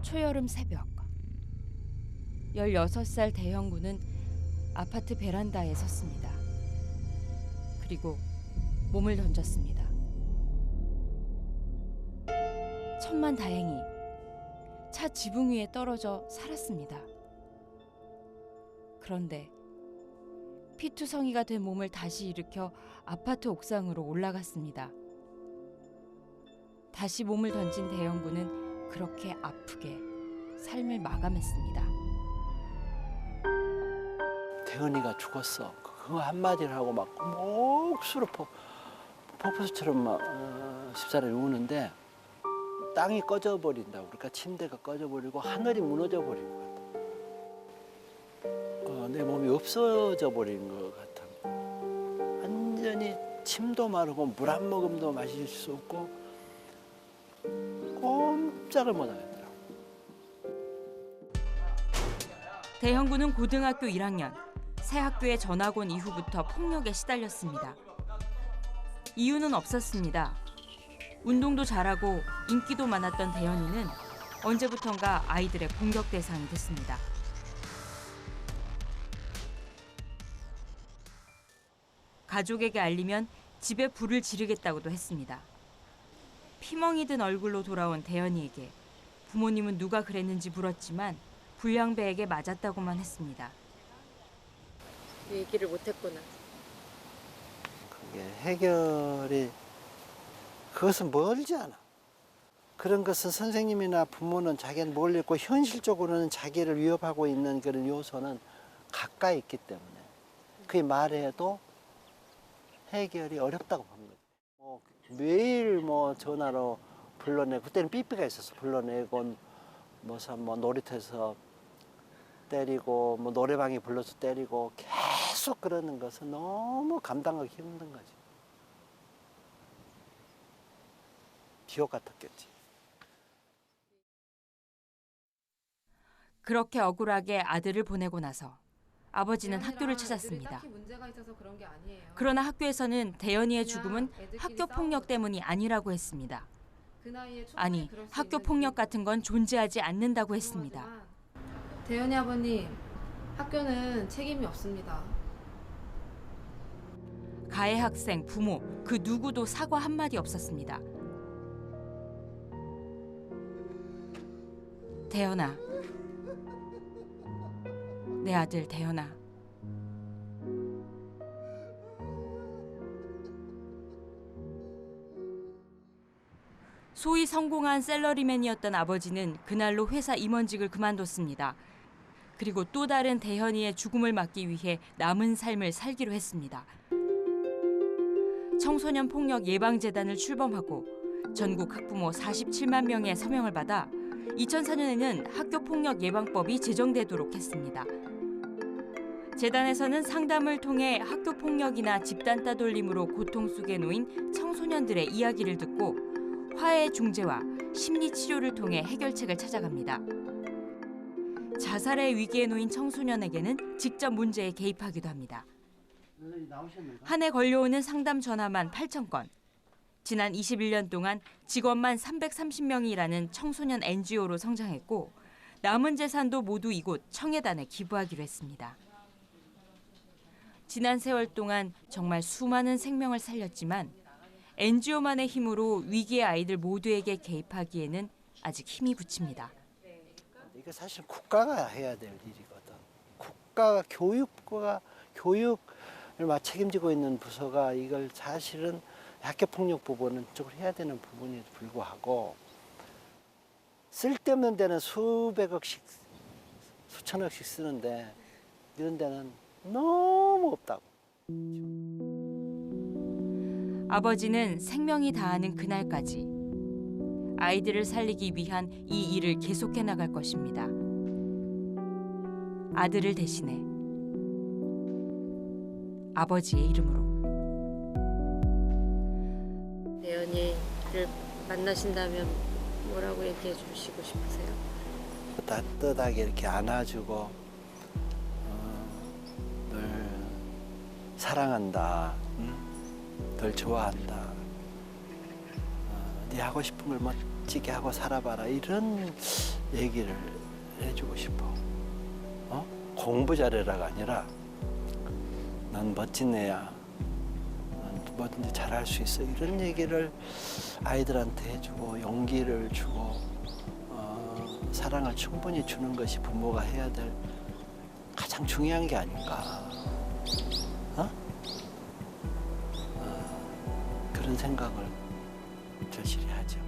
초여름 새벽 16살 대형군은 아파트 베란다에 섰습니다. 그리고 몸을 던졌습니다. 천만다행히 차 지붕 위에 떨어져 살았습니다. 그런데 피투성이가 된 몸을 다시 일으켜 아파트 옥상으로 올라갔습니다. 다시 몸을 던진 대형군은 그렇게 아프게 삶을 마감했습니다. 태은이가 죽었어. 그거 한마디를 하고 막 몫으로 폭포수처럼 막 집사람이 우는데 땅이 꺼져버린다고. 그러니까 침대가 꺼져버리고 하늘이 무너져버린 것 같아. 내 몸이 없어져 버린 것 같아. 완전히 침도 마르고 물 한 모금도 마실 수 없고 꼼짝을 못 하겠더라고. 대형군은 고등학교 1학년 새 학교에 전학 온 이후부터 폭력에 시달렸습니다. 이유는 없었습니다. 운동도 잘하고 인기도 많았던 대현이는 언제부턴가 아이들의 공격 대상이 됐습니다. 가족에게 알리면 집에 불을 지르겠다고도 했습니다. 피멍이 든 얼굴로 돌아온 대현이에게 부모님은 누가 그랬는지 물었지만 불량배에게 맞았다고만 했습니다. 얘기를 못했구나. 그게 해결이 그것은 멀지 않아. 그런 것은 선생님이나 부모는 자기는 몰랐고 현실적으로는 자기를 위협하고 있는 그런 요소는 가까이 있기 때문에 그게 말해도 해결이 어렵다고 보는 거죠. 매일 전화로 불러내고 그때는 삐삐가 있어서 불러내고 뭐 놀이터에서 때리고 노래방에 불러서 때리고 계속 그러는 것은 너무 감당하기 힘든 거지. 지옥 같았겠지. 그렇게 억울하게 아들을 보내고 나서 아버지는 학교를 찾았습니다. 그러나 학교에서는 대현이의 죽음은 학교 폭력 때문이 아니라고 했습니다. 아니, 학교 폭력 같은 건 존재하지 않는다고 했습니다. 대현이 아버님, 학교는 책임이 없습니다. 가해 학생, 부모, 그 누구도 사과 한마디 없었습니다. 대현아, 내 아들 대현아. 소위 성공한 샐러리맨이었던 아버지는 그날로 회사 임원직을 그만뒀습니다. 그리고 또 다른 대현이의 죽음을 막기 위해 남은 삶을 살기로 했습니다. 청소년 폭력 예방재단을 출범하고 전국 학부모 47만 명의 서명을 받아 2004년에는 학교폭력 예방법이 제정되도록 했습니다. 재단에서는 상담을 통해 학교폭력이나 집단 따돌림으로 고통 속에 놓인 청소년들의 이야기를 듣고 화해 중재와 심리치료를 통해 해결책을 찾아갑니다. 자살의 위기에 놓인 청소년에게는 직접 문제에 개입하기도 합니다. 한 해 걸려오는 상담 전화만 8,000건. 지난 21년 동안 직원만 330명이 일하는 청소년 NGO로 성장했고 남은 재산도 모두 이곳 청해단에 기부하기로 했습니다. 지난 세월 동안 정말 수많은 생명을 살렸지만 NGO만의 힘으로 위기의 아이들 모두에게 개입하기에는 아직 힘이 부칩니다. 이거 사실 국가가 해야 될 일이거든. 국가가 교육을 책임지고 있는 부서가 이걸 사실은 학교폭력 부분은 쪽으로 해야 되는 부분에도 불구하고 쓸데없는 데는 수백억씩, 수천억씩 쓰는데 이런 데는 너무 없다고. 아버지는 생명이 다하는 그날까지 아이들을 살리기 위한 이 일을 계속해 나갈 것입니다. 아들을 대신해 아버지의 이름으로. 대현이를 만나신다면 뭐라고 얘기해 주시고 싶으세요? 따뜻하게 이렇게 안아주고 널 사랑한다, 널 좋아한다, 네 하고 싶은 걸 멋지게 하고 살아봐라, 이런 얘기를 해주고 싶어. 공부 잘해라가 아니라 넌 멋진 애야. 넌 뭐든지 잘할 수 있어. 이런 얘기를 아이들한테 해주고 용기를 주고 사랑을 충분히 주는 것이 부모가 해야 될 가장 중요한 게 아닌가. 그런 생각을 절실히 하죠.